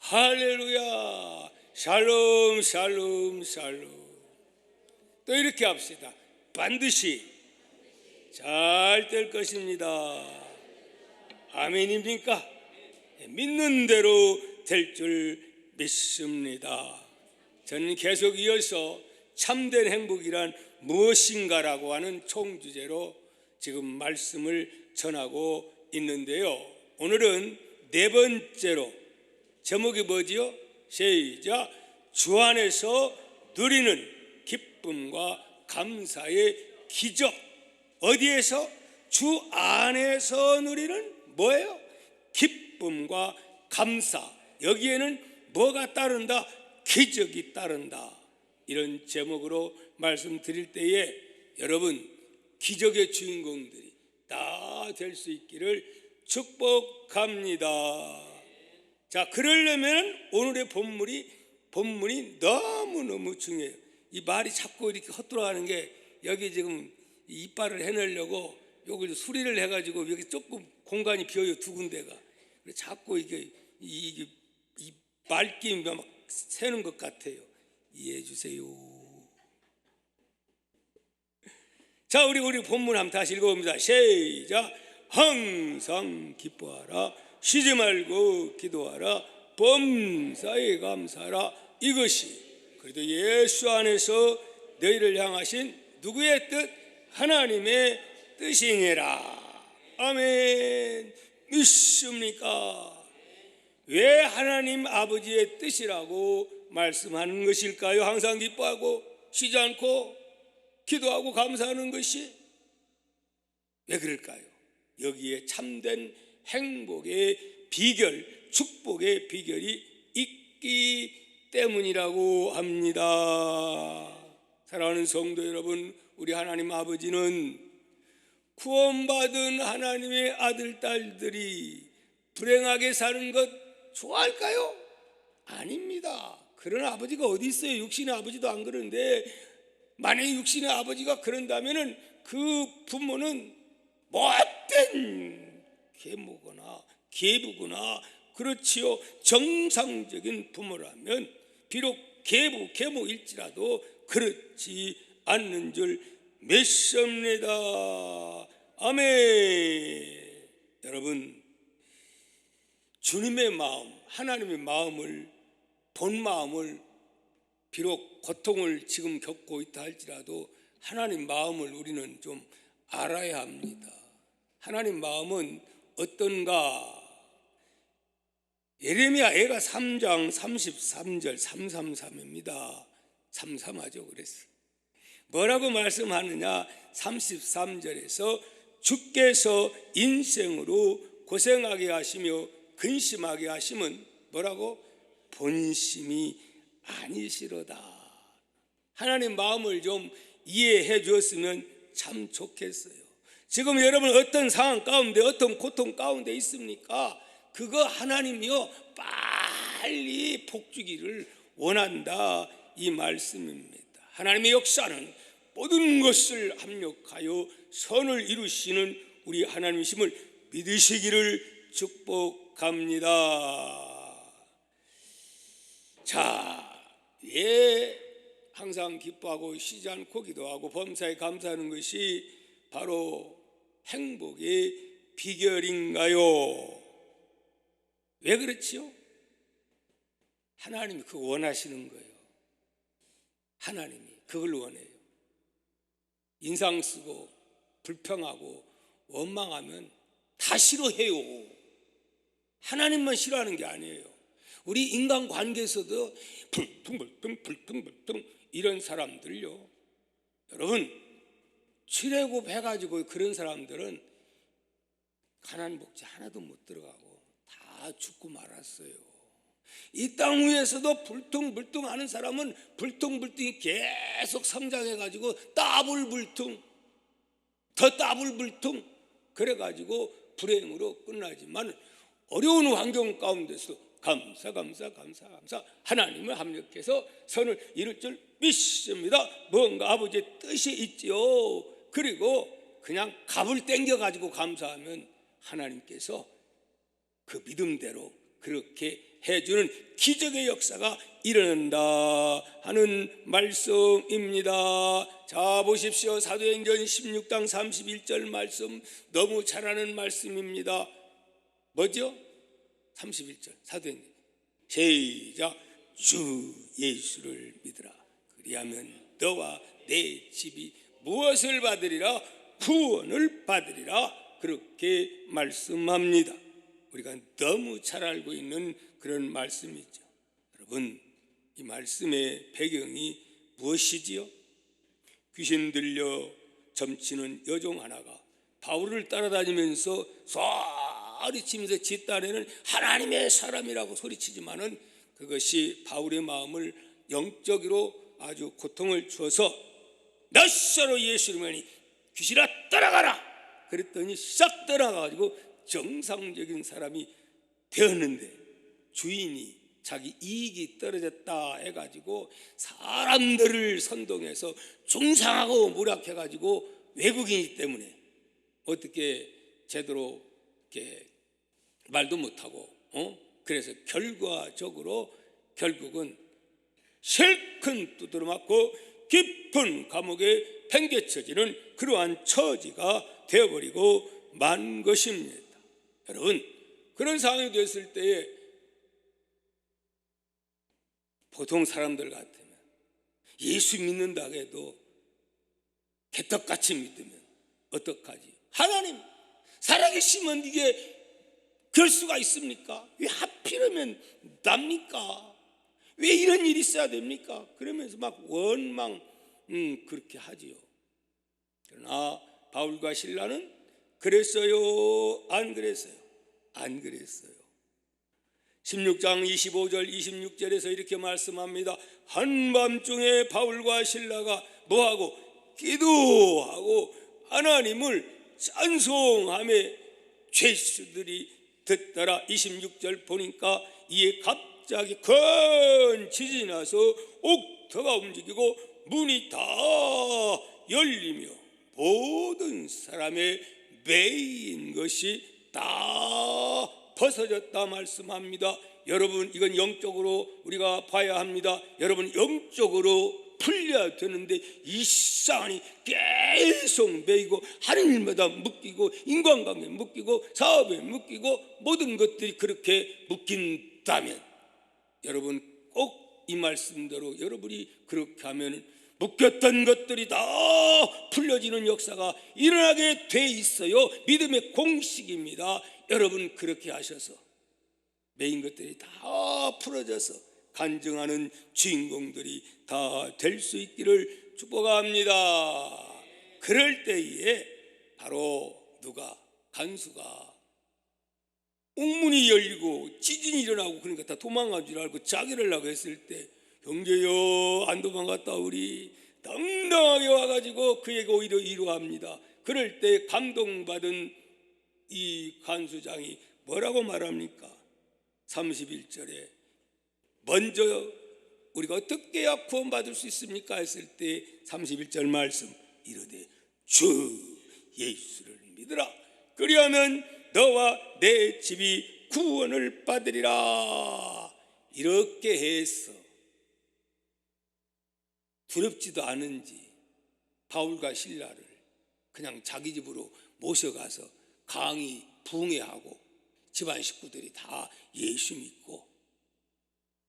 할렐루야. 샬롬 샬롬 샬롬. 또 이렇게 합시다. 반드시 잘 될 것입니다. 아멘입니까? 믿는 대로 될 줄 믿습니다. 저는 계속 이어서 참된 행복이란 무엇인가라고 하는 총주제로 지금 말씀을 전하고 있는데요. 오늘은 네 번째로 제목이 뭐지요? 시작. 주 안에서 누리는 기쁨과 감사의 기적. 어디에서? 주 안에서 누리는 뭐예요? 기쁨과 감사. 여기에는 뭐가 따른다? 기적이 따른다. 이런 제목으로 말씀드릴 때에 여러분 기적의 주인공들이 다 될 수 있기를 축복합니다. 자, 그러려면 오늘의 본문이 너무너무 중요해요. 이 말이 자꾸 이렇게 헛돌아가는 게, 여기 지금 이빨을 해내려고 여기 수리를 해가지고 여기 조금 공간이 비어요, 두 군데가. 자꾸 이게 이 말낌이 막 새는 것 같아요. 이해해 주세요. 자, 우리 본문 한번 다시 읽어봅니다. 시작. 항상 기뻐하라, 쉬지 말고 기도하라, 범사에 감사하라. 이것이 그래도 예수 안에서 너희를 향하신 누구의 뜻? 하나님의 뜻이니라. 아멘. 믿습니까? 왜 하나님 아버지의 뜻이라고 말씀하는 것일까요? 항상 기뻐하고 쉬지 않고 기도하고 감사하는 것이 왜 그럴까요? 여기에 참된 행복의 비결, 축복의 비결이 있기 때문이라고 합니다. 사랑하는 성도 여러분, 우리 하나님 아버지는 구원받은 하나님의 아들, 딸들이 불행하게 사는 것 좋아할까요? 아닙니다. 그런 아버지가 어디 있어요? 육신의 아버지도 안 그러는데, 만약에 육신의 아버지가 그런다면은 그 부모는 못된 계모거나 계부거나, 그렇지요, 정상적인 부모라면 비록 계모일지라도 그렇지 않는 줄 믿습니다. 아멘. 여러분, 주님의 마음, 하나님의 마음을, 본 마음을, 비록 고통을 지금 겪고 있다 할지라도 하나님 마음을 우리는 좀 알아야 합니다. 하나님 마음은 어떤가? 예레미야 애가 3장 33절 333입니다. 33하죠. 그래서 뭐라고 말씀하느냐? 33절에서 주께서 인생으로 고생하게 하시며 근심하게 하심은 뭐라고? 본심이 아니시로다. 하나님 마음을 좀 이해해 주었으면 참 좋겠어요. 지금 여러분 어떤 상황 가운데, 어떤 고통 가운데 있습니까? 그거 하나님이요 빨리 복주기를 원한다, 이 말씀입니다. 하나님의 역사는 모든 것을 합력하여 선을 이루시는 우리 하나님이심을 믿으시기를 축복합니다. 자, 왜 항상 기뻐하고 쉬지 않고 기도하고 범사에 감사하는 것이 바로 행복의 비결인가요? 왜 그렇지요? 하나님이 그거 원하시는 거예요. 하나님이 그걸 원해요. 인상 쓰고 불평하고 원망하면 다 싫어해요. 하나님만 싫어하는 게 아니에요. 우리 인간관계에서도 불평 이런 사람들요, 여러분 칠해고 해가지고 그런 사람들은 가난 복지 하나도 못 들어가고 다 죽고 말았어요. 이 땅 위에서도 불통불통하는 사람은 불통불통이 계속 성장해가지고 더블불통, 더 더블불통, 그래가지고 불행으로 끝나지만 어려운 환경 가운데서 감사 하나님을 합력해서 선을 이룰 줄 믿습니다. 뭔가 아버지의 뜻이 있지요. 그리고 그냥 갑을 땡겨가지고 감사하면 하나님께서 그 믿음대로 그렇게 해주는 기적의 역사가 일어난다 하는 말씀입니다. 자 보십시오. 사도행전 16장 31절 말씀, 너무 잘 아는 말씀입니다. 뭐죠? 31절 사도행전 시작. 주 예수를 믿으라. 그리하면 너와 내 집이 무엇을 받으리라? 구원을 받으리라. 그렇게 말씀합니다. 우리가 너무 잘 알고 있는 그런 말씀이죠. 여러분, 이 말씀의 배경이 무엇이지요? 귀신 들려 점치는 여종 하나가 바울을 따라다니면서 소리치면서 지 딴에는 하나님의 사람이라고 소리치지만은 그것이 바울의 마음을 영적으로 아주 고통을 주어서 낯서로 예수 이름으로 귀신아 떠나가라 그랬더니 싹 떠나가지고 정상적인 사람이 되었는데, 주인이 자기 이익이 떨어졌다 해가지고 사람들을 선동해서 중상하고 무락해가지고 외국인이기 때문에 어떻게 제대로 이렇게 말도 못하고 그래서 결과적으로 결국은 실컷 두드려 맞고 깊은 감옥에 팽개쳐지는 그러한 처지가 되어버리고 만 것입니다. 여러분, 그런 상황이 됐을 때에 보통 사람들 같으면 예수 믿는다 해도 개떡같이 믿으면 어떡하지? 하나님 살아계시면 이게 그럴 수가 있습니까? 왜 하필이면 납니까? 왜 이런 일이 있어야 됩니까? 그러면서 막 원망 그렇게 하지요. 그러나 바울과 실라는 그랬어요? 안 그랬어요? 안 그랬어요. 16장 25절 26절에서 이렇게 말씀합니다. 한밤중에 바울과 실라가 뭐하고? 기도하고 하나님을 찬송하며 죄수들이 듣더라. 26절 보니까 이에 갑자기 큰 지진이 나서 옥터가 움직이고 문이 다 열리며 모든 사람의 매인 것이 다 벗어졌다 말씀합니다. 여러분, 이건 영적으로 우리가 봐야 합니다. 여러분, 영적으로 풀려야 되는데 이상하니 계속 매이고 하는 일마다 묶이고 인간관계에 묶이고 사업에 묶이고 모든 것들이 그렇게 묶인다면, 여러분 꼭 이 말씀대로 여러분이 그렇게 하면 묶였던 것들이 다 풀려지는 역사가 일어나게 돼 있어요. 믿음의 공식입니다. 여러분 그렇게 하셔서 매인 것들이 다 풀어져서 간증하는 주인공들이 다 될 수 있기를 축복합니다. 그럴 때에 바로 누가? 간수가 옥문이 열리고 지진이 일어나고 그러니까 다 도망간 줄 알고 자기를 하고 했을 때, 형제여 안 도망갔다 우리 당당하게 와가지고 그에게 오히려 위로합니다. 그럴 때 감동받은 이 간수장이 뭐라고 말합니까? 31절에 먼저 우리가 어떻게 해야 구원받을 수 있습니까? 했을 때 31절 말씀 이르되 주 예수를 믿으라. 그리하면 너와 내 집이 구원을 받으리라. 이렇게 해서 두렵지도 않은지 바울과 실라를 그냥 자기 집으로 모셔가서 강의 부흥회하고 집안 식구들이 다 예수 믿고,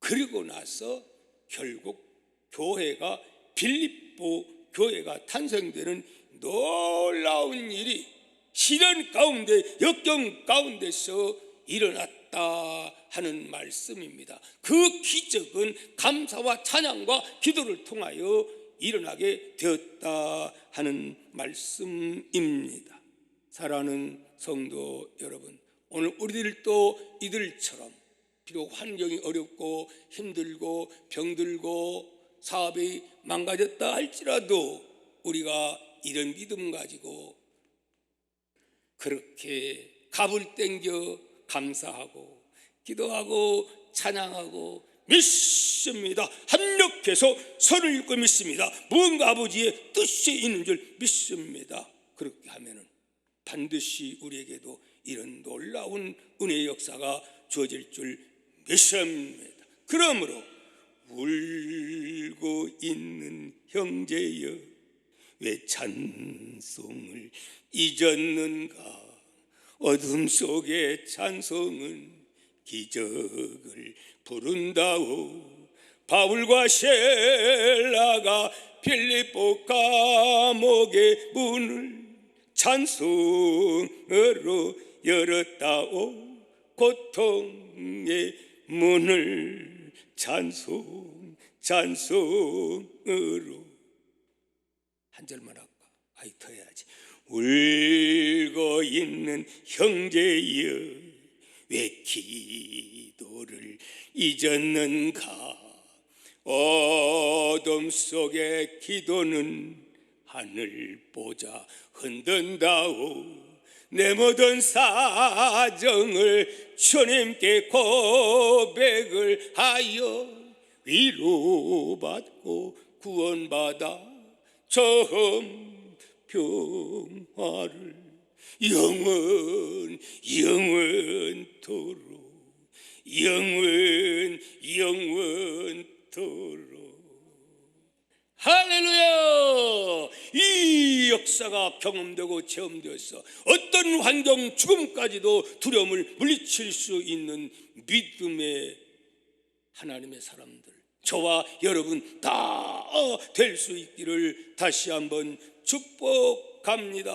그리고 나서 결국 교회가 빌립보 교회가 탄생되는 놀라운 일이 시련 가운데 역경 가운데서 일어났다 하는 말씀입니다. 그 기적은 감사와 찬양과 기도를 통하여 일어나게 되었다 하는 말씀입니다. 사랑하는 성도 여러분, 오늘 우리들도 이들처럼 비록 환경이 어렵고 힘들고 병들고 사업이 망가졌다 할지라도 우리가 이런 믿음 가지고 그렇게 갑을 땡겨 감사하고 기도하고 찬양하고 믿습니다. 합력해서 선을 읽고 믿습니다. 무언가 아버지의 뜻이 있는 줄 믿습니다. 그렇게 하면은 반드시 우리에게도 이런 놀라운 은혜의 역사가 주어질 줄 믿습니다. 그러므로 울고 있는 형제여 왜 찬송을 잊었는가. 어둠 속의 찬송은 기적을 부른다오. 바울과 셀라가 빌립보 감옥의 문을 찬송으로 열었다오. 고통의 문을 찬송으로. 한 절만 할까? 아이 더 해야지. 울고 있는 형제여 왜 기도를 잊었는가. 어둠 속의 기도는 하늘 보자 흔든다오. 내 모든 사정을 주님께 고백을 하여 위로받고 구원받아 처음 평화를 영원토록. 할렐루야. 이 역사가 경험되고 체험되어서 어떤 환경 죽음까지도 두려움을 물리칠 수 있는 믿음의 하나님의 사람들, 저와 여러분 다 될 수 있기를 다시 한번 축복합니다.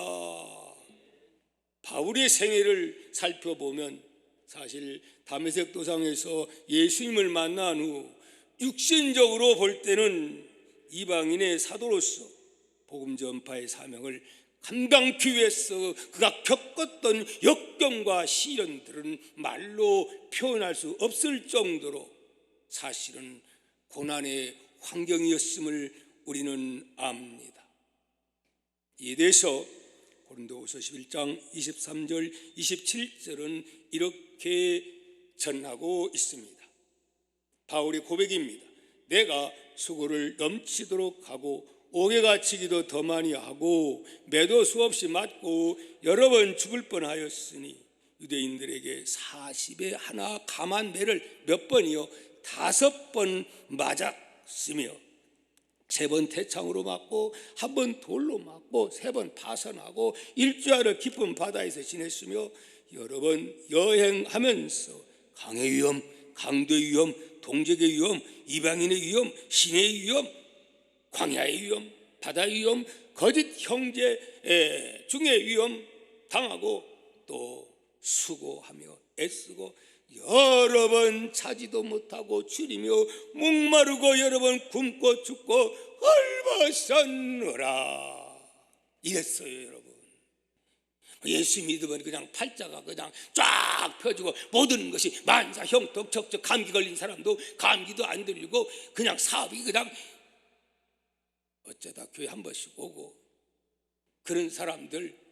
바울의 생애를 살펴보면 사실 다메섹 도상에서 예수님을 만난 후 육신적으로 볼 때는 이방인의 사도로서 복음 전파의 사명을 감당하기 위해서 그가 겪었던 역경과 시련들은 말로 표현할 수 없을 정도로 사실은 고난의 환경이었음을 우리는 압니다. 이에 대해서 고린도후서 11장 23절 27절은 이렇게 전하고 있습니다. 바울의 고백입니다. 내가 수고를 넘치도록 하고 옥에 갇히기도 더 많이 하고 매도 수없이 맞고 여러 번 죽을 뻔하였으니 유대인들에게 40에 하나 감한 매를 몇 번이요 5번 맞았으며 3번 태창으로 맞고 1번 돌로 맞고 3번 파선하고 일주일을 깊은 바다에서 지냈으며 여러 번 여행하면서 강의 위험, 강도의 위험, 동족의 위험, 이방인의 위험, 신의 위험, 광야의 위험, 바다의 위험, 거짓 형제 중의 위험 당하고 또 수고하며 애쓰고 여러 번 차지도 못하고 줄이며 목마르고 여러 번 굶고 죽고 헐벗었노라 이랬어요. 여러분, 예수 믿으면 그냥 팔자가 그냥 쫙 펴지고 모든 것이 만사 형통 척척. 감기 걸린 사람도 감기도 안 들리고 그냥 사업이 그냥 어쩌다 교회 한 번씩 오고 그런 사람들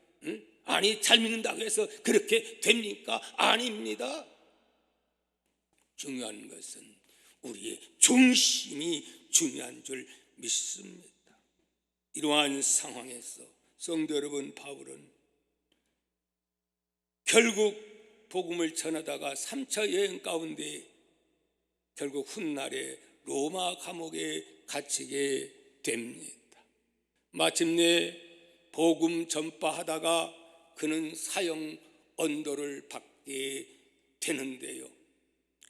아니 잘 믿는다고 해서 그렇게 됩니까? 아닙니다. 중요한 것은 우리의 중심이 중요한 줄 믿습니다. 이러한 상황에서 성도 여러분, 바울은 결국 복음을 전하다가 3차 여행 가운데 결국 훗날에 로마 감옥에 갇히게 됩니다. 마침내 복음 전파하다가 그는 사형 언도를 받게 되는데요.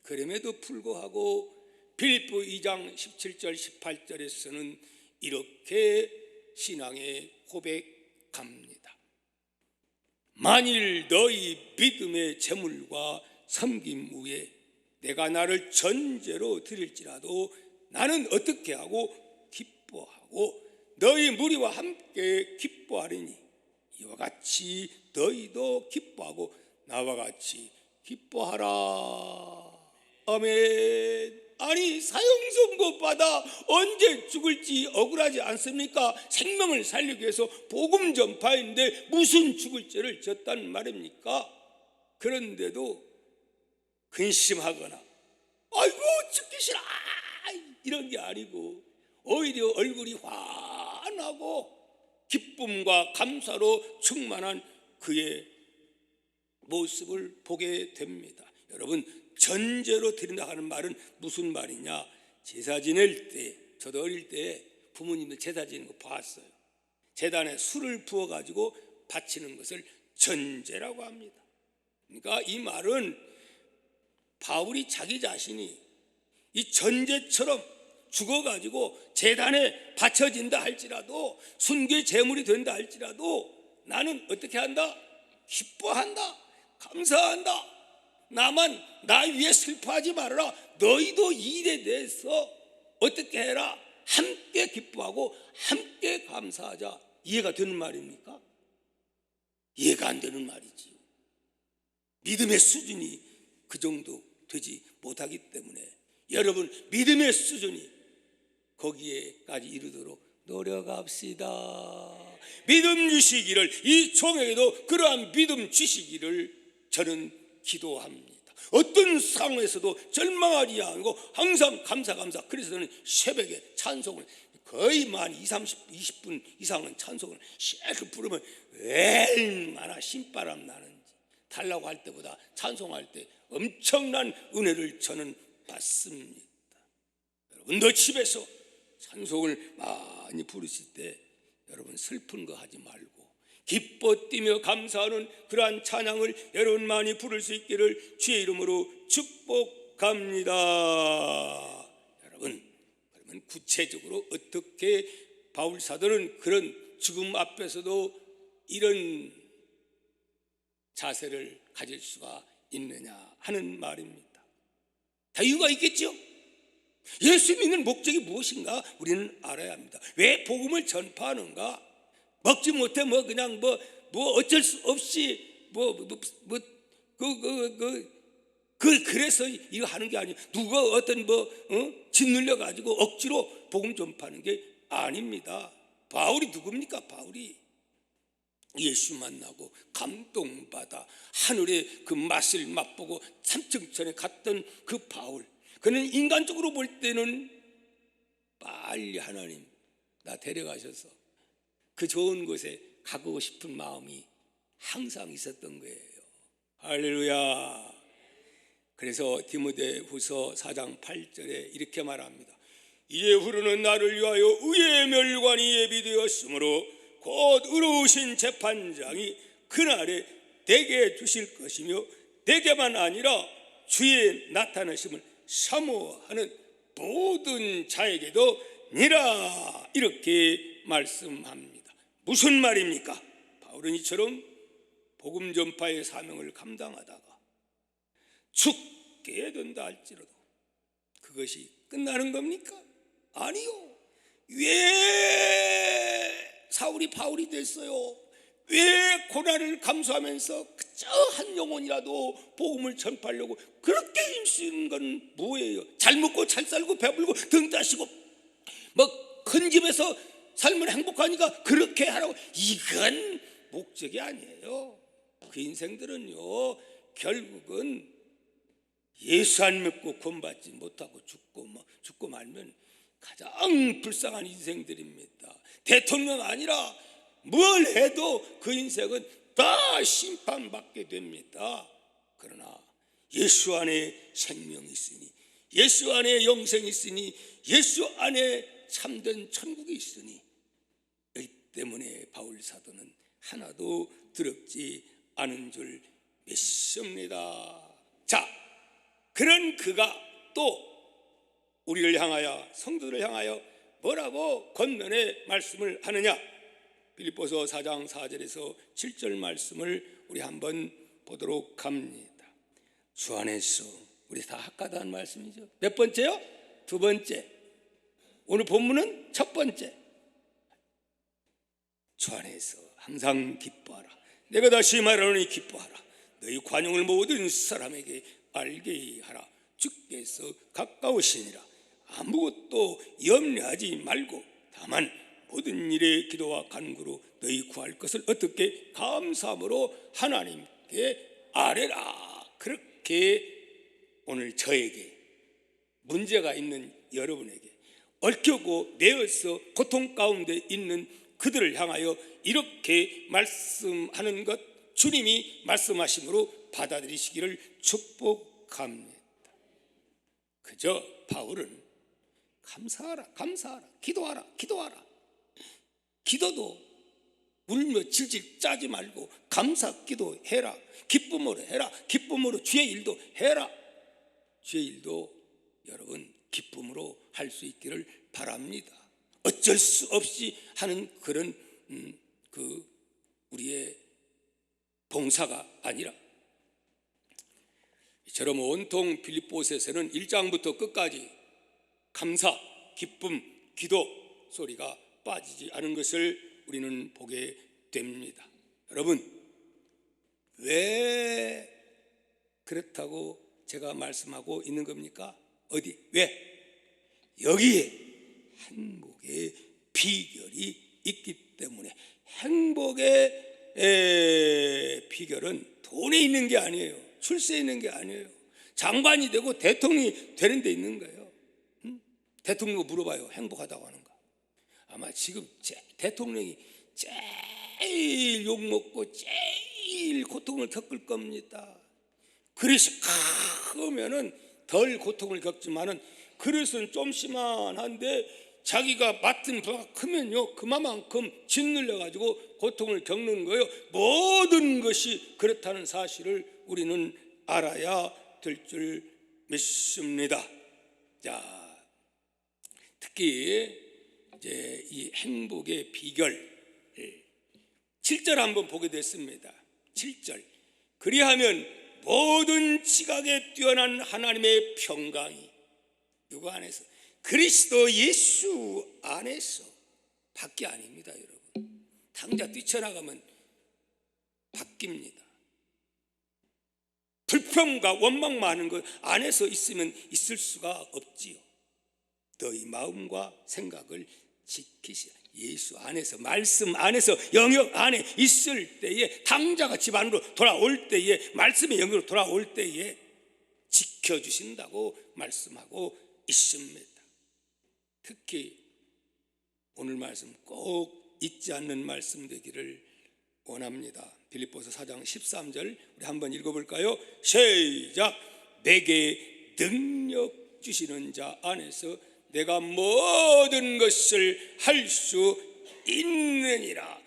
그럼에도 불구하고 빌립보 2장 17절 18절에서는 이렇게 신앙에 고백합니다. 만일 너희 믿음의 제물과 섬김 후에 내가 나를 전제로 드릴지라도 나는 어떻게 하고 기뻐하고 너희 무리와 함께 기뻐하리니 이와 같이 너희도 기뻐하고 나와 같이 기뻐하라. 아멘. 아니 사형 선고 받아 언제 죽을지 억울하지 않습니까? 생명을 살리기 위해서 복음 전파인데 무슨 죽을 죄를 졌다는 말입니까? 그런데도 근심하거나 아이고 죽기 싫어 이런 게 아니고 오히려 얼굴이 환하고 기쁨과 감사로 충만한 그의 모습을 보게 됩니다. 여러분, 전제로 드린다 하는 말은 무슨 말이냐? 제사 지낼 때, 저도 어릴 때 부모님들 제사 지내는 거 봤어요. 제단에 술을 부어가지고 바치는 것을 전제라고 합니다. 그러니까 이 말은 바울이 자기 자신이 이 전제처럼 죽어가지고 제단에 바쳐진다 할지라도, 순교의 제물이 된다 할지라도 나는 어떻게 한다? 기뻐한다, 감사한다. 나만 나 위해 슬퍼하지 말아라. 너희도 이 일에 대해서 어떻게 해라? 함께 기뻐하고 함께 감사하자. 이해가 되는 말입니까? 이해가 안 되는 말이지요. 믿음의 수준이 그 정도 되지 못하기 때문에 여러분, 믿음의 수준이 거기에까지 이르도록 노력합시다. 믿음 주시기를, 이 종에게도 그러한 믿음 주시기를 저는 기도합니다. 어떤 상황에서도 절망하지 않고 항상 감사. 그래서 저는 새벽에 찬송을 거의 만 20분 이상은 찬송을 씩 부르면 얼마나 신바람 나는지, 달라고 할 때보다 찬송할 때 엄청난 은혜를 저는 받습니다. 여러분도 집에서 찬송을 많이 부르실 때 여러분 슬픈 거 하지 말고 기뻐 뛰며 감사하는 그러한 찬양을 여러분 많이 부를 수 있기를 주의 이름으로 축복합니다. 여러분, 그러면 구체적으로 어떻게 바울 사도는 그런 죽음 앞에서도 이런 자세를 가질 수가 있느냐 하는 말입니다. 다 이유가 있겠죠. 예수 믿는 목적이 무엇인가 우리는 알아야 합니다. 왜 복음을 전파하는가? 먹지 못해 그냥 어쩔 수 없이 그래서 이거 하는 게 아니에요. 누가 어떤 짓눌려 가지고 억지로 복음 전파하는 게 아닙니다. 바울이 누굽니까? 바울이 예수 만나고 감동받아 하늘의 그 맛을 맛보고 삼층천에 갔던 그 바울, 그는 인간적으로 볼 때는 빨리 하나님 나 데려가셔서 그 좋은 곳에 가고 싶은 마음이 항상 있었던 거예요. 할렐루야. 그래서 디모데후서 4장 8절에 이렇게 말합니다. 이제 후로는 나를 위하여 의의 멸관이 예비되었으므로 곧 의로우신 재판장이 그날에 내게 주실 것이며 내게만 아니라 주의 나타나심을 사모하는 모든 자에게도 니라, 이렇게 말씀합니다. 무슨 말입니까? 바울은 이처럼 복음 전파의 사명을 감당하다가 죽게 된다 할지라도 그것이 끝나는 겁니까? 아니요. 왜 사울이 바울이 됐어요? 왜 고난을 감수하면서 그저 한 영혼이라도 복음을 전파하려고 그렇게 힘쓰는 건 뭐예요? 잘 먹고 잘 살고 배불고 등 따시고 큰 집에서 살면 행복하니까 그렇게 하라고, 이건 목적이 아니에요. 그 인생들은요, 결국은 예수 안 믿고 구원받지 못하고 죽고 말면 가장 불쌍한 인생들입니다. 대통령 아니라 뭘 해도 그 인생은 다 심판받게 됩니다. 그러나 예수 안에 생명이 있으니, 예수 안에 영생이 있으니, 예수 안에 참된 천국이 있으니, 이 때문에 바울 사도는 하나도 두렵지 않은 줄 믿습니다. 자, 그런 그가 또 우리를 향하여, 성도들을 향하여 뭐라고 권면의 말씀을 하느냐? 빌립보서 4장 4절에서 7절 말씀을 우리 한번 보도록 합니다. 주 안에서, 우리 다 학가다한 말씀이죠. 몇 번째요? 두 번째. 오늘 본문은 첫 번째. 주 안에서 항상 기뻐하라. 내가 다시 말하노니 기뻐하라. 너희 관용을 모든 사람에게 알게 하라. 주께서 가까우시니라. 아무것도 염려하지 말고 다만 모든 일에 기도와 간구로 너희 구할 것을 어떻게 감사함으로 하나님께 아뢰라. 그렇게 오늘 저에게, 문제가 있는 여러분에게, 얽혀고 매어서 고통 가운데 있는 그들을 향하여 이렇게 말씀하는 것, 주님이 말씀하심으로 받아들이시기를 축복합니다. 그저 바울은 감사하라, 감사하라, 기도하라, 기도하라. 기도도 울며 질질 짜지 말고 감사 기도해라. 기쁨으로 해라. 기쁨으로 주의 일도 해라. 주의 일도 여러분 기쁨으로 할 수 있기를 바랍니다. 어쩔 수 없이 하는 그런 우리의 봉사가 아니라, 이처럼 온통 빌립보서에서는 1장부터 끝까지 감사, 기쁨, 기도 소리가 빠지지 않은 것을 우리는 보게 됩니다. 여러분, 왜 그렇다고 제가 말씀하고 있는 겁니까? 어디? 왜? 여기에 행복의 비결이 있기 때문에. 행복의 비결은 돈에 있는 게 아니에요. 출세에 있는 게 아니에요. 장관이 되고 대통령이 되는 데 있는 거예요. 대통령 물어봐요. 행복하다고 하는가? 아마 지금 대통령이 제일 욕먹고 제일 고통을 겪을 겁니다. 그릇이 크면은 덜 고통을 겪지만은 그릇은 좀 심한한데 자기가 맡은 바가 크면요 그만큼 짓눌려 가지고 고통을 겪는 거예요. 모든 것이 그렇다는 사실을 우리는 알아야 될 줄 믿습니다. 자, 특히 이제 이 행복의 비결 7절 한번 보게 됐습니다. 7절. 그리하면 모든 지각에 뛰어난 하나님의 평강이 누구 안에서? 그리스도 예수 안에서 밖이 아닙니다, 여러분. 당장 뛰쳐나가면 바뀝니다. 불평과 원망 많은 것 안에서 있으면 있을 수가 없지요. 너희 마음과 생각을 지키시라. 예수 안에서, 말씀 안에서, 영역 안에 있을 때에, 당자가 집 안으로 돌아올 때에, 말씀의 영역으로 돌아올 때에 지켜주신다고 말씀하고 있습니다. 특히 오늘 말씀 꼭 잊지 않는 말씀 되기를 원합니다. 빌립보서 4장 13절 우리 한번 읽어볼까요? 시작. 내게 능력 주시는 자 안에서 내가 모든 것을 할 수 있느니라.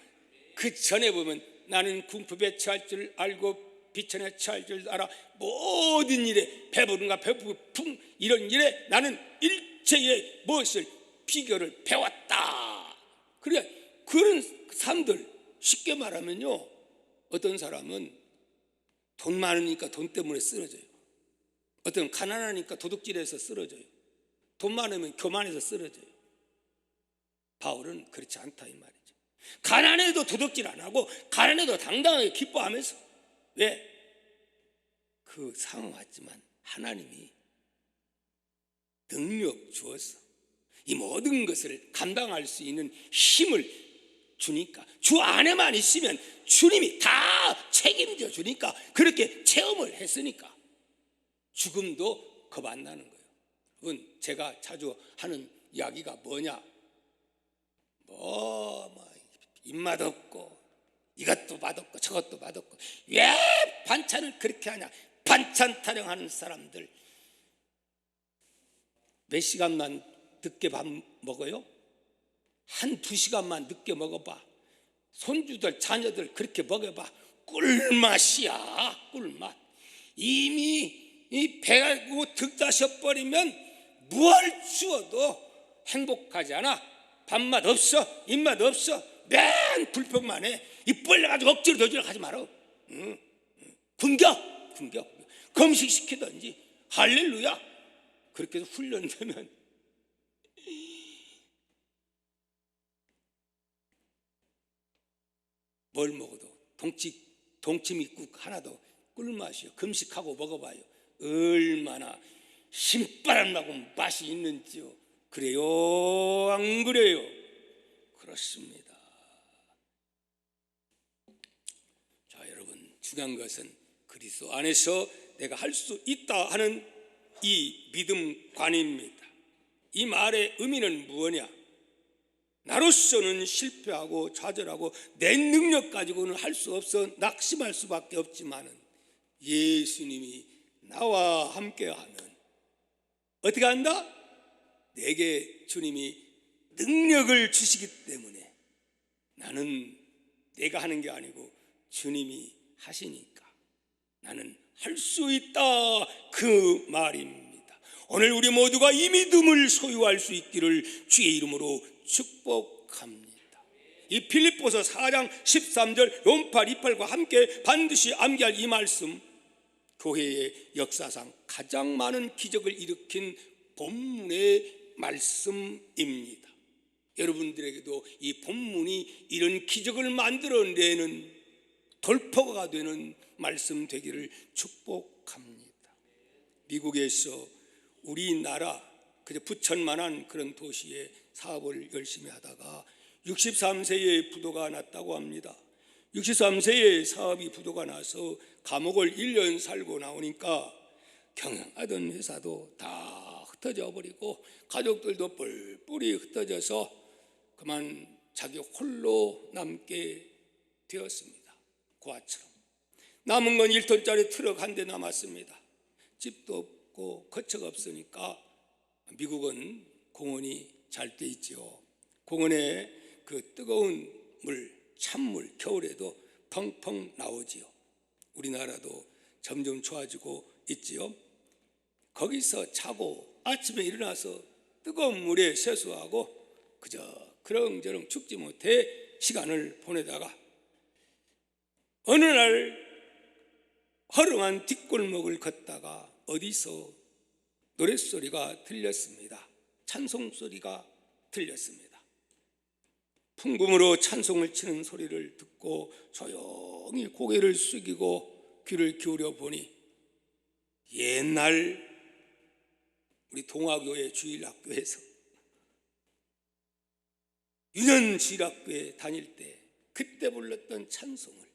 그 전에 보면 나는 궁핍에 처할 줄 알고 비천에 처할 줄 알아. 모든 일에 배부른가 배고픔 이런 일에 나는 일체의 무엇을 비결을 배웠다. 그러니까 그런 사람들, 쉽게 말하면요, 어떤 사람은 돈 많으니까 돈 때문에 쓰러져요. 어떤 가난하니까 도둑질해서 쓰러져요. 돈 많으면 교만해서 쓰러져요. 바울은 그렇지 않다 이 말이죠. 가난해도 도둑질 안 하고 가난해도 당당하게 기뻐하면서. 왜? 그 상황 왔지만 하나님이 능력 주어서 이 모든 것을 감당할 수 있는 힘을 주니까, 주 안에만 있으면 주님이 다 책임져 주니까, 그렇게 체험을 했으니까 죽음도 겁 안 나는 거예요. 여러분, 제가 자주 하는 이야기가 뭐냐? 입맛 없고 이것도 맛없고 저것도 맛없고 왜 반찬을 그렇게 하냐? 반찬 타령하는 사람들 몇 시간만 늦게 밥 먹어요? 한두 시간만 늦게 먹어봐. 손주들 자녀들 그렇게 먹어봐. 꿀맛이야, 꿀맛. 이미 이 배가 득다셔버리면 무얼 주어도 행복하지 않아. 밥맛 없어, 입맛 없어. 맨 불평만 해. 입 벌려가지고 억지로 너지러 가지 마라. 굶겨. 금식시키든지. 할렐루야. 그렇게 해서 훈련되면 뭘 먹어도 동치미국 하나도 꿀맛이요. 금식하고 먹어봐요. 얼마나 신바람 나고 맛이 있는지요. 그래요, 안 그래요? 그렇습니다. 자, 여러분, 중요한 것은 그리스도 안에서 내가 할 수 있다 하는 이 믿음관입니다. 이 말의 의미는 무엇이냐? 나로서는 실패하고 좌절하고 내 능력 가지고는 할 수 없어 낙심할 수밖에 없지만은 예수님이 나와 함께하면 어떻게 한다? 내게 주님이 능력을 주시기 때문에 나는 내가 하는 게 아니고 주님이 하시니까 나는 할 수 있다, 그 말입니다. 오늘 우리 모두가 이 믿음을 소유할 수 있기를 주의 이름으로 축복합니다. 이 빌립보서 4장 13절 롬팔 28과 함께 반드시 암기할 이 말씀, 교회의 역사상 가장 많은 기적을 일으킨 본문의 말씀입니다. 여러분들에게도 이 본문이 이런 기적을 만들어내는 돌파가 되는 말씀 되기를 축복합니다. 미국에서 우리나라 그저 부천만한 그런 도시에 사업을 열심히 하다가 63세에 부도가 났다고 합니다. 63세에 사업이 부도가 나서 감옥을 1년 살고 나오니까 경영하던 회사도 다 흩어져 버리고 가족들도 뿔뿔이 흩어져서 그만 자기 홀로 남게 되었습니다. 고아처럼 남은 건 1톤짜리 트럭 한 대 남았습니다. 집도 없고 거처가 없으니까 미국은 공원이 잘 돼 있지요. 공원에 그 뜨거운 물, 찬물 겨울에도 펑펑 나오지요. 우리나라도 점점 좋아지고 있지요. 거기서 자고 아침에 일어나서 뜨거운 물에 세수하고 그저 그렁저렁 죽지 못해 시간을 보내다가 어느 날 허름한 뒷골목을 걷다가 어디서 노랫소리가 들렸습니다. 찬송소리가 들렸습니다. 풍금으로 찬송을 치는 소리를 듣고 조용히 고개를 숙이고 귀를 기울여 보니 옛날 우리 동화교회 주일학교에서 유년주일학교에 다닐 때 그때 불렀던 찬송을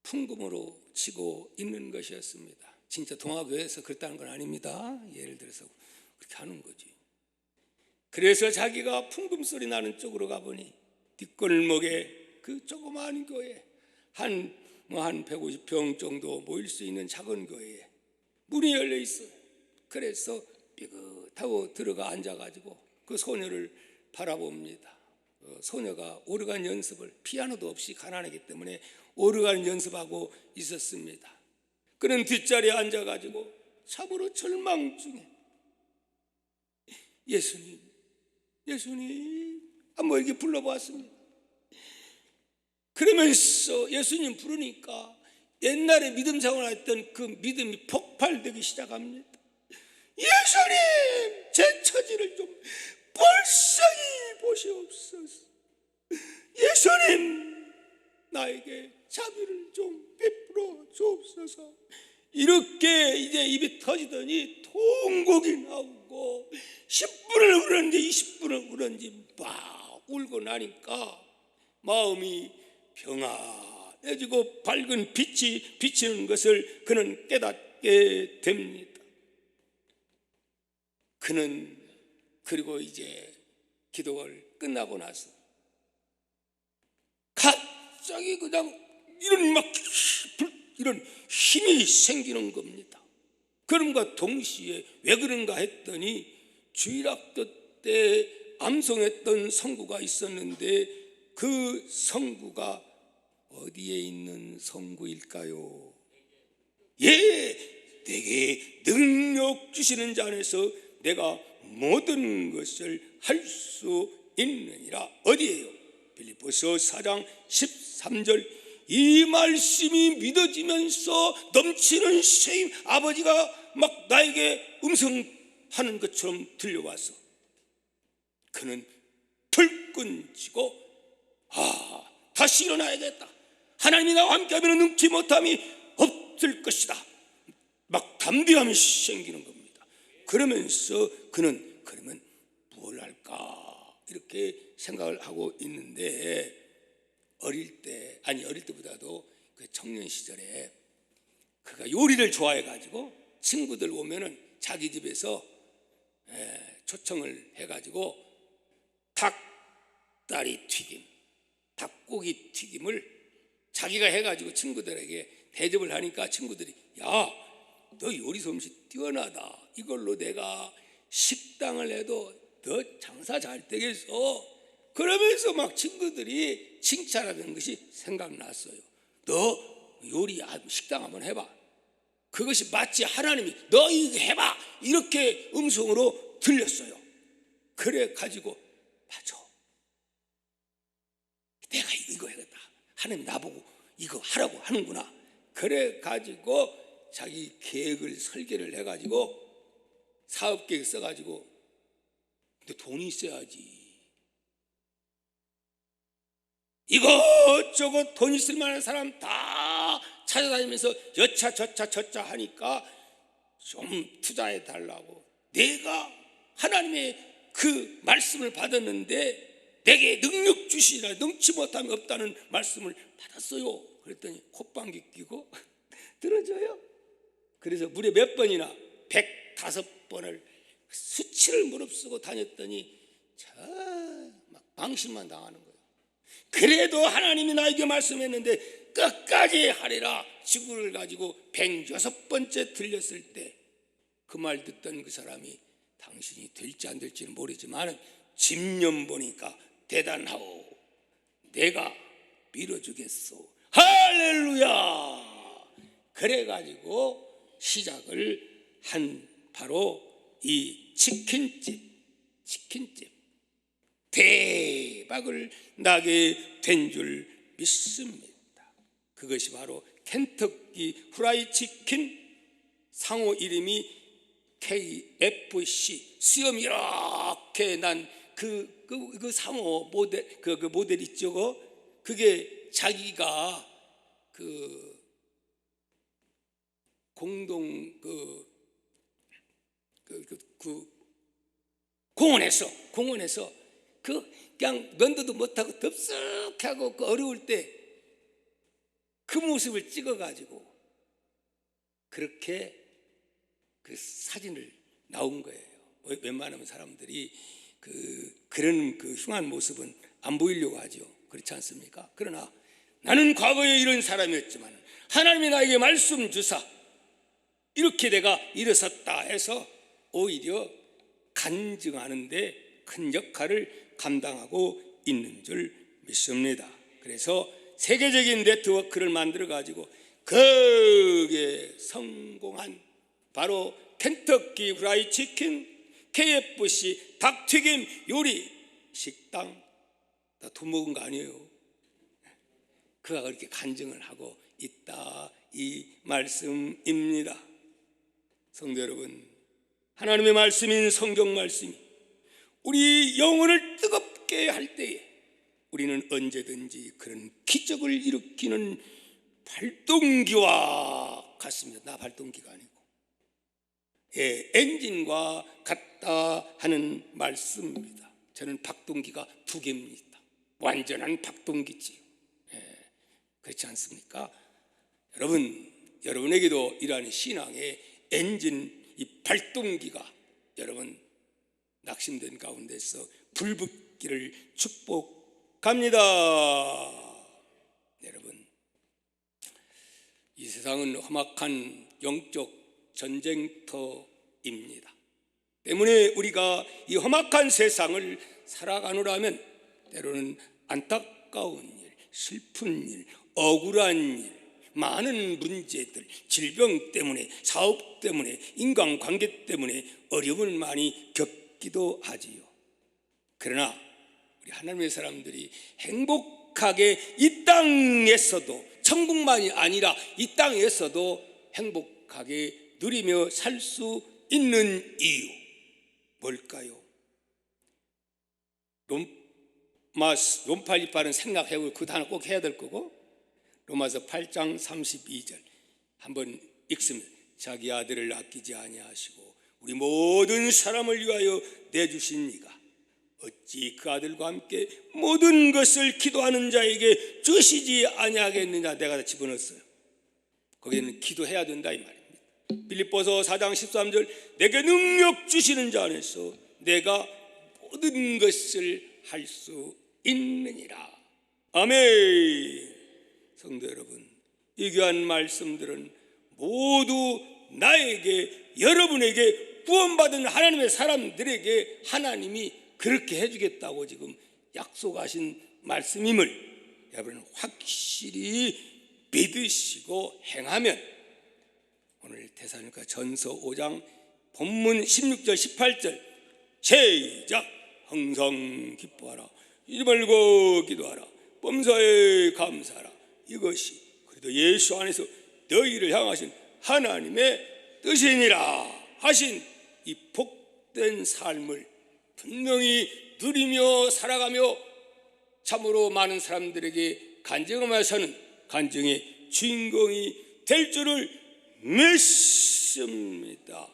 풍금으로 치고 있는 것이었습니다. 진짜 동화교회에서 그랬다는 건 아닙니다. 예를 들어서 그렇게 하는 거지. 그래서 자기가 풍금소리 나는 쪽으로 가보니 뒷골목에 그 조그마한 교회 한 150평 정도 모일 수 있는 작은 교회에 문이 열려 있어요. 그래서 삐끗하고 들어가 앉아가지고 그 소녀를 바라봅니다. 소녀가 오르간 연습을, 피아노도 없이 가난하기 때문에 오르간 연습하고 있었습니다. 그는 뒷자리에 앉아가지고 참으로 절망 중에 예수님, 예수님 한번 이렇게 불러보았습니다. 그러면서 예수님 부르니까 옛날에 믿음 생활했던 그 믿음이 폭발되기 시작합니다. 예수님, 제 처지를 좀 불쌍히 보시옵소서. 예수님, 나에게 자비를 좀 베풀어 주옵소서. 이렇게 이제 입이 터지더니 통곡이 나오고 10분을 울었는지 20분을 울었는지 막 울고 나니까 마음이 평안해지고 밝은 빛이 비치는 것을 그는 깨닫게 됩니다. 그는 그리고 이제 기도를 끝나고 나서 갑자기 그냥 이런 힘이 생기는 겁니다. 그럼과 동시에 왜 그런가 했더니 주일학교 때 암송했던 성구가 있었는데 그 성구가 어디에 있는 성구일까요? 예, 내게 능력 주시는 자 안에서 내가 모든 것을 할 수 있느니라. 어디에요? 빌립보서 4장 13절. 이 말씀이 믿어지면서 넘치는 쉐임, 아버지가 막 나에게 음성하는 것처럼 들려와서 그는 불끈지고 다시 일어나야겠다. 하나님이 나와 함께하면 능치 못함이 없을 것이다. 막 담대함이 생기는 겁니다. 그러면서 그는 그러면 뭘 할까 이렇게 생각을 하고 있는데 어릴 때보다도 그 청년 시절에 그가 요리를 좋아해가지고 친구들 오면은 자기 집에서 초청을 해가지고 닭다리 튀김, 닭고기 튀김을 자기가 해가지고 친구들에게 대접을 하니까 친구들이 야, 너 요리 솜씨 뛰어나다. 이걸로 내가 식당을 해도 너 장사 잘 되겠어. 그러면서 막 친구들이 칭찬하는 것이 생각났어요. 너 요리 식당 한번 해봐. 그것이 마치 하나님이 너 이거 해봐 이렇게 음성으로 들렸어요. 그래 가지고 맞아, 내가 이거 해야겠다. 하나님 나보고 이거 하라고 하는구나. 그래 가지고 자기 계획을 설계를 해가지고 사업계획 써가지고, 근데 돈이 있어야지. 이것저것 돈 있을 만한 사람 다 찾아다니면서 여차 저차 저차 하니까 좀 투자해 달라고. 내가 하나님의 그 말씀을 받았는데 내게 능력 주시라, 능치 못함이 없다는 말씀을 받았어요. 그랬더니 콧방귀 끼고 들어줘요. 그래서 무려 몇 번이나 105번을 수치를 무릅쓰고 다녔더니 막 망신만 당하는 거예요. 그래도 하나님이 나에게 말씀했는데 끝까지 하리라 지구를 가지고 106번째 들렸을 때 그 말 듣던 그 사람이 당신이 될지 안 될지는 모르지만 집념 보니까 대단하오, 내가 밀어주겠소. 할렐루야. 그래가지고 시작을 한 바로 이 치킨집 대박을 나게 된 줄 믿습니다. 그것이 바로 켄터키 프라이 치킨, 상호 이름이 KFC, 수염 이렇게 난 그 상호 모델, 그 모델 있죠. 그게 자기가 그 공동 공원에서 그냥 면도도 못하고 덥석하고 그 어려울 때 그 모습을 찍어가지고 그렇게 그 사진을 나온 거예요. 웬만하면 사람들이 그런 그 흉한 모습은 안 보이려고 하죠. 그렇지 않습니까? 그러나 나는 과거에 이런 사람이었지만 하나님이 나에게 말씀 주사 이렇게 내가 일어섰다 해서 오히려 간증하는데 큰 역할을 감당하고 있는 줄 믿습니다. 그래서 세계적인 네트워크를 만들어 가지고 거기에 성공한 바로 켄터키 프라이 치킨, KFC, 닭튀김 요리 식당, 나 돈 먹은 거 아니에요. 그가 그렇게 간증을 하고 있다 이 말씀입니다. 성도 여러분, 하나님의 말씀인 성경 말씀이 우리 영혼을 뜨겁게 할 때에 우리는 언제든지 그런 기적을 일으키는 발동기와 같습니다. 나 발동기가 아니고 엔진과 같다 하는 말씀입니다. 저는 박동기가 2개입니다. 완전한 박동기지요. 그렇지 않습니까? 여러분에게도 이러한 신앙의 엔진, 이 발동기가 여러분 낙심된 가운데서 불붙기를 축복합니다. 여러분, 이 세상은 험악한 영적 전쟁터입니다. 때문에 우리가 이 험악한 세상을 살아가노라면 때로는 안타까운 일, 슬픈 일, 억울한 일, 많은 문제들, 질병 때문에, 사업 때문에, 인간관계 때문에 어려움을 많이 겪기도 하지요. 그러나 우리 하나님의 사람들이 행복하게 이 땅에서도, 천국만이 아니라 이 땅에서도 행복하게 누리며 살 수 있는 이유 뭘까요? 롬팔이파는 생각해보고 그 단어 꼭 해야 될 거고, 로마서 8장 32절 한번 읽습니다. 자기 아들을 아끼지 아니하시고 우리 모든 사람을 위하여 내주신 이가 어찌 그 아들과 함께 모든 것을 기도하는 자에게 주시지 아니하겠느냐. 내가 다 집어넣었어요. 거기에는 기도해야 된다 이 말입니다. 빌립보서 4장 13절 내게 능력 주시는 자 안에서 내가 모든 것을 할 수 있느니라. 아멘. 성도 여러분, 이 귀한 말씀들은 모두 나에게, 여러분에게, 구원받은 하나님의 사람들에게 하나님이 그렇게 해주겠다고 지금 약속하신 말씀임을 여러분 확실히 믿으시고 행하면, 오늘 데살로니가 전서 5장 본문 16절 18절 시작. 항상 기뻐하라, 잊지 말고 기도하라, 범사에 감사하라. 이것이 그래도 예수 안에서 너희를 향하신 하나님의 뜻이니라 하신 이 복된 삶을 분명히 누리며 살아가며 참으로 많은 사람들에게 간증하며 사는 간증의 주인공이 될 줄을 믿습니다.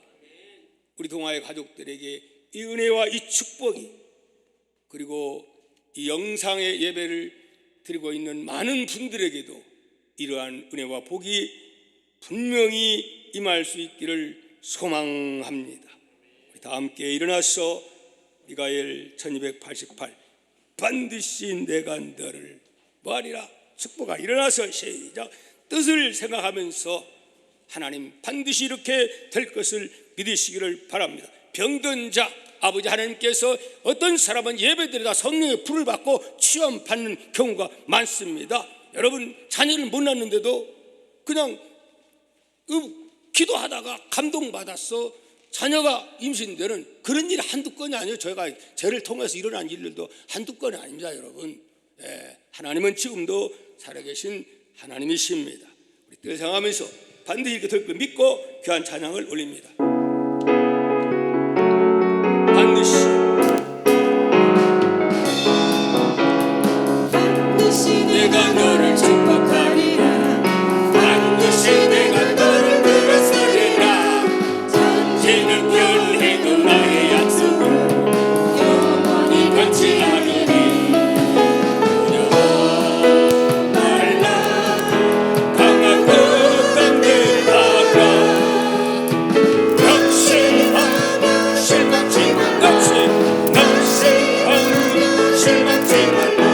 우리 동아의 가족들에게 이 은혜와 이 축복이, 그리고 이 영상의 예배를 드리고 있는 많은 분들에게도 이러한 은혜와 복이 분명히 임할 수 있기를 소망합니다. 우리 다 함께 일어나서 미가엘 1288 반드시 내가 너를 뭐하리라 축복하. 일어나서 시작. 뜻을 생각하면서 하나님 반드시 이렇게 될 것을 믿으시기를 바랍니다. 병든 자, 아버지 하나님께서 어떤 사람은 예배드리다 성령의 불을 받고 치유받는 경우가 많습니다. 여러분 자녀를 못 낳는데도 그냥 기도하다가 감동받았어 자녀가 임신되는 그런 일이 한두 건이 아니에요. 저희가 저를 통해서 일어난 일들도 한두 건이 아닙니다, 여러분. 하나님은 지금도 살아계신 하나님이십니다. 우리 뜻을 생각하면서 반드시 이렇게 될 걸 믿고 귀한 찬양을 올립니다. 반드시 내가 너를 축복하리라. 반드시 내가 너를 들었으리라. 전쟁을 변해도 나의 약속은 영원히 변치 않으리. 두려워 말라. 강한 것 담대하라. 역시하며 실망치 말라. 실망치 말라.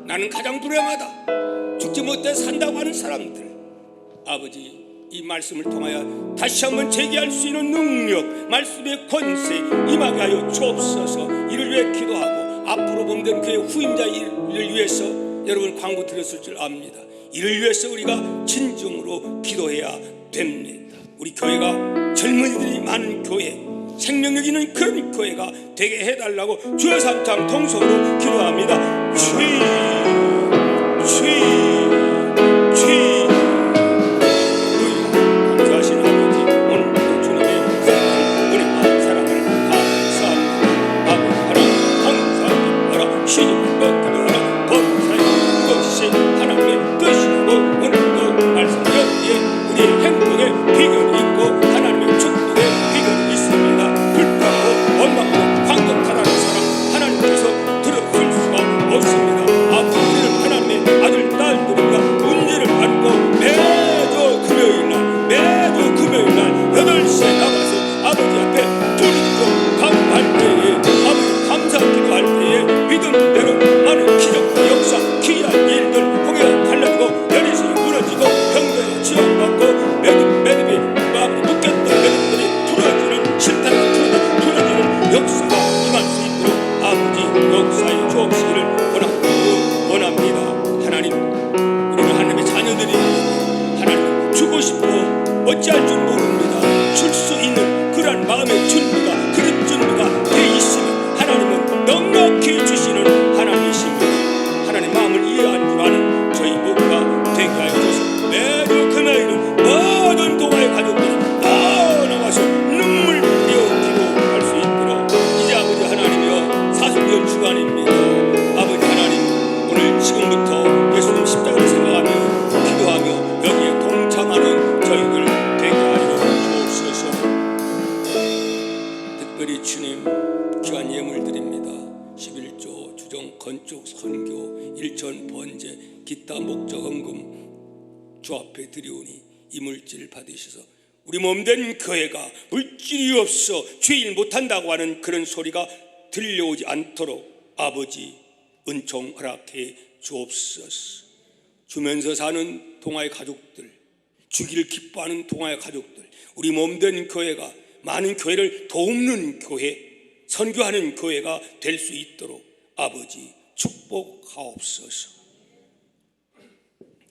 나는 가장 불행하다, 죽지 못해 산다고 하는 사람들, 아버지 이 말씀을 통하여 다시 한번 재기할 수 있는 능력, 말씀의 권세 임하게 하여 주옵소서. 이를 위해 기도하고 앞으로 본된 그의 후임자 일을 위해서 여러분 광고 드렸을 줄 압니다. 이를 위해서 우리가 진정으로 기도해야 됩니다. 우리 교회가 젊은이들이 많은 교회, 생명력 있는 그런 교회가 되게 해달라고 주여 삼창 통성으로 기도합니다. 감사하신 아버지, 오늘도 주님의 은혜와 사랑을 감사합니다. 아버지 하나님 감사하라. 시집을 기도하라. 범사의 것이 하나님의 뜻이고 오늘도 말씀 여기에 우리의 행복의 비결이 있고 하나님의 축복의 비결이 있습니다. 불평하고 원망하고 황급하다는 사람 하나님께서 들어줄 수가 없습니다. 어찌할 줄 모릅니다. 줄 수 있는 그러한 마음의 준비가, 그런 준비가 돼 있으면 하나님은 넉넉히 주시는 하나님이십니다. 하나님 마음을 이해한 줄 아는 저희 모두가 되게 하여 주소서. 매주 금요일은 모든 동아의 가족들이 다 나가서 눈물 흘려 기도할 수 있도록 이제 아버지 하나님이여 사순절 주간입니다. 아버지 하나님, 오늘 지금부터 예수님 십자가를 생각하며 기도하며 여기에 동참하는 저희들 되게 하여 주옵소서. 특별히 주님 귀한 예물 드립니다. 11조 주정 건축 선교 일천 번제 기타 목적 헌금 주 앞에 드리오니 이 물질 받으셔서 우리 몸된 교회가 물질이 없어 죄일 못한다고 하는 그런 소리가 들려오지 않도록 아버지 은총 허락해 주옵소서. 주면서 사는 동아의 가족들, 주기를 기뻐하는 동아의 가족들, 우리 몸된 교회가 많은 교회를 돕는 교회, 선교하는 교회가 될 수 있도록 아버지 축복하옵소서.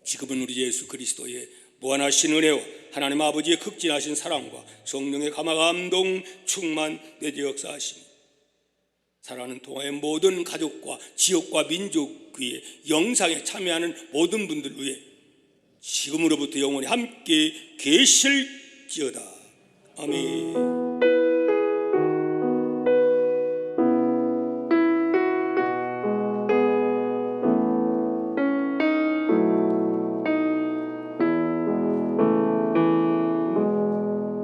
지금은 우리 예수 그리스도의 무한하신 은혜와 하나님 아버지의 극진하신 사랑과 성령의 감화 감동 충만 내재 역사하시니 사랑하는 동아의 모든 가족과 지역과 민족 위에 영상에 참여하는 모든 분들 위해 지금으로부터 영원히 함께 계실지어다. 아멘.